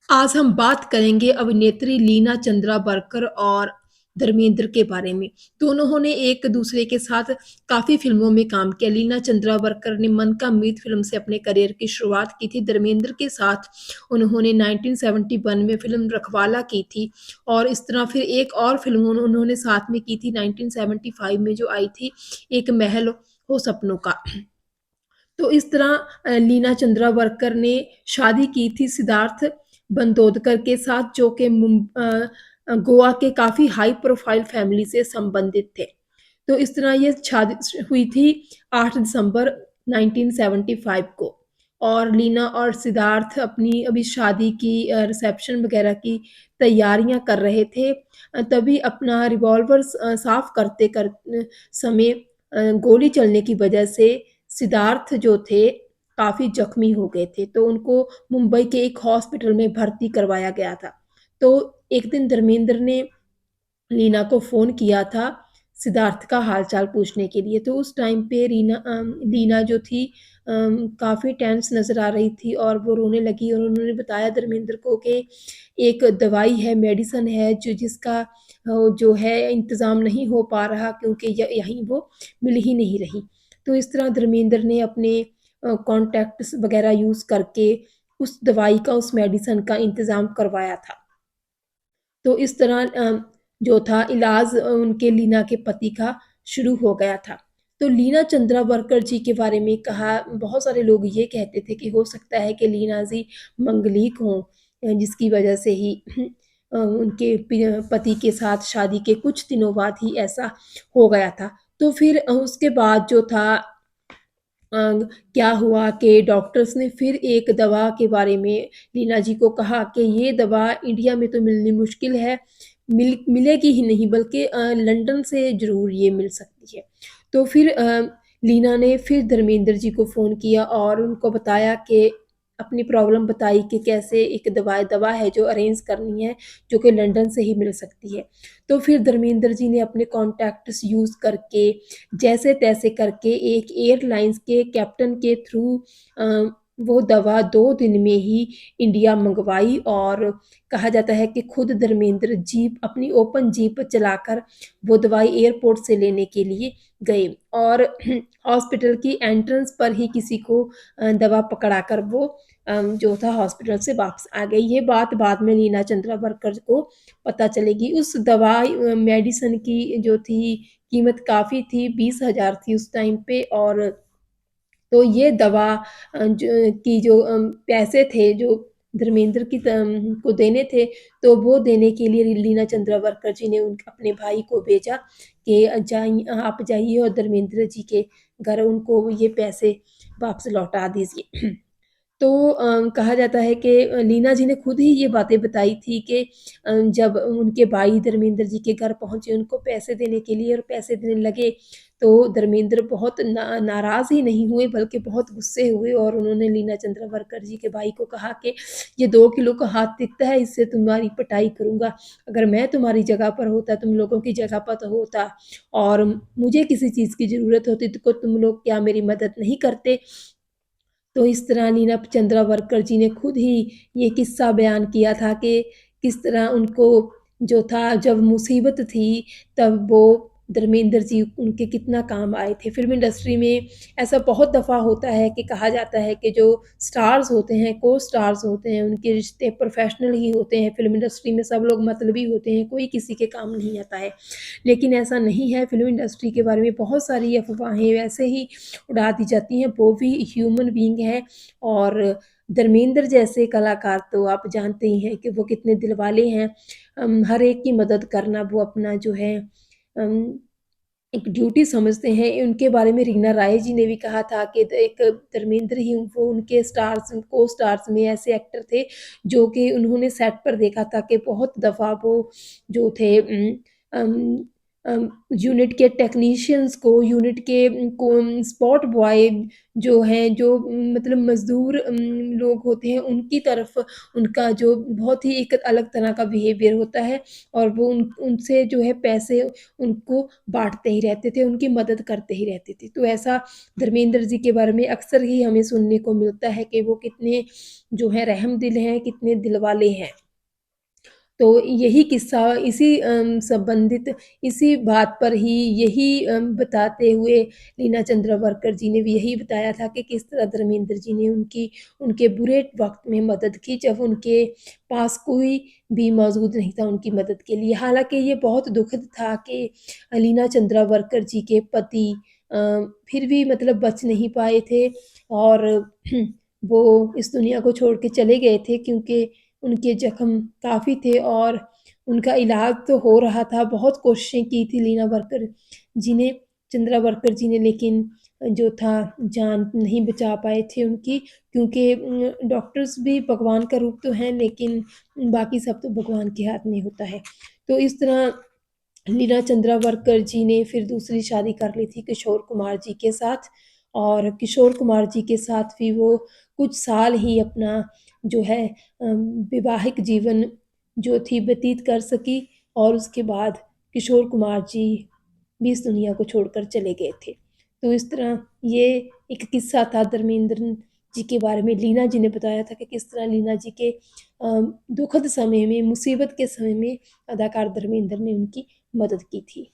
आज हम बात करेंगे अभिनेत्री लीना चंद्राबरकर और धर्मेंद्र के बारे में। दोनों ने एक दूसरे के साथ काफ़ी फ़िल्मों में काम किया। लीना चंद्राबरकर ने मन का मीत फ़िल्म से अपने करियर की शुरुआत की थी। धर्मेंद्र के साथ उन्होंने 1971 में फ़िल्म रखवाला की थी और इस तरह फिर एक और फ़िल्म उन्होंने साथ में की थी 1975 में जो आई थी, एक महल हो सपनों का। तो इस तरह लीना चंद्रावरकर ने शादी की थी सिद्धार्थ बंदोदकर के साथ जो कि गोवा के काफ़ी हाई प्रोफाइल फैमिली से संबंधित थे। तो इस तरह ये शादी हुई थी 8 दिसंबर 1975 को और लीना और सिद्धार्थ अपनी अभी शादी की रिसेप्शन वगैरह की तैयारियां कर रहे थे। तभी अपना रिवॉल्वर साफ करते समय गोली चलने की वजह से सिद्धार्थ जो थे काफ़ी ज़ख्मी हो गए थे, तो उनको मुंबई के एक हॉस्पिटल में भर्ती करवाया गया था। तो एक दिन धर्मेंद्र ने लीना को फ़ोन किया था सिद्धार्थ का हाल-चाल पूछने के लिए, तो उस टाइम पे लीना जो थी काफ़ी टेंस नज़र आ रही थी और वो रोने लगी और उन्होंने बताया धर्मेंद्र को कि एक दवाई है, मेडिसिन है जिसका जो है इंतज़ाम नहीं हो पा रहा क्योंकि यहीं वो मिल ही नहीं रही। तो इस तरह धर्मेंद्र ने अपने कॉन्टैक्ट्स वग़ैरह यूज़ करके उस दवाई का, उस मेडिसिन का इंतज़ाम करवाया था। तो इस तरह जो था इलाज उनके लीना के पति का शुरू हो गया था। तो लीना चंद्रावरकर जी के बारे में कहा बहुत सारे लोग ये कहते थे कि हो सकता है कि लीना जी मंगलीक हों जिसकी वजह से ही उनके पति के साथ शादी के कुछ दिनों बाद ही ऐसा हो गया था। तो फिर उसके बाद जो था अ, क्या हुआ कि डॉक्टर्स ने फिर एक दवा के बारे में लीना जी को कहा कि ये दवा इंडिया में तो मिलनी मुश्किल है, मिलेगी ही नहीं बल्कि लंदन से ज़रूर ये मिल सकती है। तो फिर लीना ने फिर धर्मेंद्र जी को फ़ोन किया और उनको बताया कि अपनी प्रॉब्लम बताई कि कैसे एक दवा है जो अरेंज करनी है, जो कि लंदन से ही मिल सकती है। तो फिर धर्मेंद्र जी ने अपने कॉन्टैक्ट्स यूज़ करके जैसे-तैसे करके एक एयरलाइन्स के कैप्टन के थ्रू अ, वो दवा 2 दिन में ही इंडिया मँगवाई और कहा जाता है कि खुद धर्मेंद्र जीप अपनी ओपन जीप चलाकर वो दवाई एयरपोर्ट से लेने के लिए गए और हॉस्पिटल की एंट्रेंस पर ही किसी को दवा पकड़ाकर वो जो था हॉस्पिटल से वापस आ गई। ये बात बाद में लीना चंद्रावरकर को पता चलेगी। उस मेडिसिन की जो थी कीमत काफ़ी थी, 20,000 थी उस टाइम पे और तो ये दवा जो पैसे थे जो धर्मेंद्र को देने थे, तो वो देने के लिए लीना चंद्रावरकर जी ने अपने भाई को भेजा कि आप जाइए और धर्मेंद्र जी के घर उनको ये पैसे वापस लौटा दीजिए। तो कहा जाता है कि लीना जी ने खुद ही ये बातें बताई थी कि जब उनके भाई धर्मेंद्र जी के घर पहुँचे उनको पैसे देने के लिए और पैसे देने लगे, तो धर्मेंद्र बहुत नाराज़ ही नहीं हुए बल्कि बहुत गुस्से हुए और उन्होंने लीना चंद्रावरकर जी के भाई को कहा कि ये 2 किलो का हाथ दिखता है, इससे तुम्हारी पिटाई करूँगा। अगर मैं तुम्हारी जगह पर होता, तुम लोगों की जगह पर होता और मुझे किसी चीज़ की ज़रूरत होती तो तुम लोग क्या मेरी मदद नहीं करते? तो इस तरह नीना चंद्रावरकर जी ने खुद ही ये किस्सा बयान किया था कि किस तरह उनको जो था जब मुसीबत थी तब वो धर्मेंद्र जी उनके कितना काम आए थे। फ़िल्म इंडस्ट्री में ऐसा बहुत दफ़ा होता है कि कहा जाता है कि जो स्टार्स होते हैं, को-स्टार्स होते हैं, उनके रिश्ते प्रोफ़ेशनल ही होते हैं। फ़िल्म इंडस्ट्री में सब लोग मतलबी होते हैं, कोई किसी के काम नहीं आता है। लेकिन ऐसा नहीं है, फ़िल्म इंडस्ट्री के बारे में बहुत सारी अफ़वाहें वैसे ही उड़ा दी जाती हैं, वो भी ह्यूमन बीइंग है और धर्मेंद्र जैसे कलाकार तो आप जानते ही हैं कि वो कितने दिलवाले हैं। हर एक की मदद करना वो अपना जो है अम, एक ड्यूटी समझते हैं। उनके बारे में रीना राय जी ने भी कहा था कि एक धर्मेंद्र ही वो उनके को-स्टार्स में ऐसे एक्टर थे, जो कि उन्होंने सेट पर देखा था कि बहुत दफ़ा वो जो थे यूनिट के टेक्नीशियंस को, यूनिट के को स्पॉट बॉय जो हैं, जो मतलब मज़दूर लोग होते हैं, उनकी तरफ उनका जो बहुत ही एक अलग तरह का बिहेवियर होता है और वो उनसे जो है पैसे उनको बाँटते ही रहते थे, उनकी मदद करते ही रहते थे। तो ऐसा धर्मेंद्र जी के बारे में अक्सर ही हमें सुनने को मिलता है कि वो कितने जो हैं रहमदिल हैं, कितने दिलवाले हैं। तो यही किस्सा इसी संबंधित इसी बात पर ही यही बताते हुए लीना चंद्रावरकर जी ने भी यही बताया था कि किस तरह धर्मेंद्र जी ने उनके बुरे वक़्त में मदद की जब उनके पास कोई भी मौजूद नहीं था उनकी मदद के लिए। हालाँकि ये बहुत दुखद था कि लीना चंद्रावरकर जी के पति अ, फिर भी मतलब बच नहीं पाए थे और वो इस दुनिया को छोड़ के चले गए थे क्योंकि उनके ज़ख्म काफ़ी थे और उनका इलाज तो हो रहा था, बहुत कोशिशें की थी लीना वर्कर जी ने चंद्रा वर्कर जी ने लेकिन जो था जान नहीं बचा पाए थे उनकी क्योंकि डॉक्टर्स भी भगवान का रूप तो हैं लेकिन बाकी सब तो भगवान के हाथ में होता है। तो इस तरह लीना चंद्रावरकर जी ने फिर दूसरी शादी कर ली थी किशोर कुमार जी के साथ और किशोर कुमार जी के साथ भी वो कुछ साल ही अपना जो है वैवाहिक जीवन जो थी व्यतीत कर सकी और उसके बाद किशोर कुमार जी भी इस दुनिया को छोड़कर चले गए थे। तो इस तरह ये एक किस्सा था धर्मेंद्र जी के बारे में लीना जी ने बताया था कि किस तरह लीना जी के दुखद समय में, मुसीबत के समय में अदाकार धर्मेंद्र ने उनकी मदद की थी।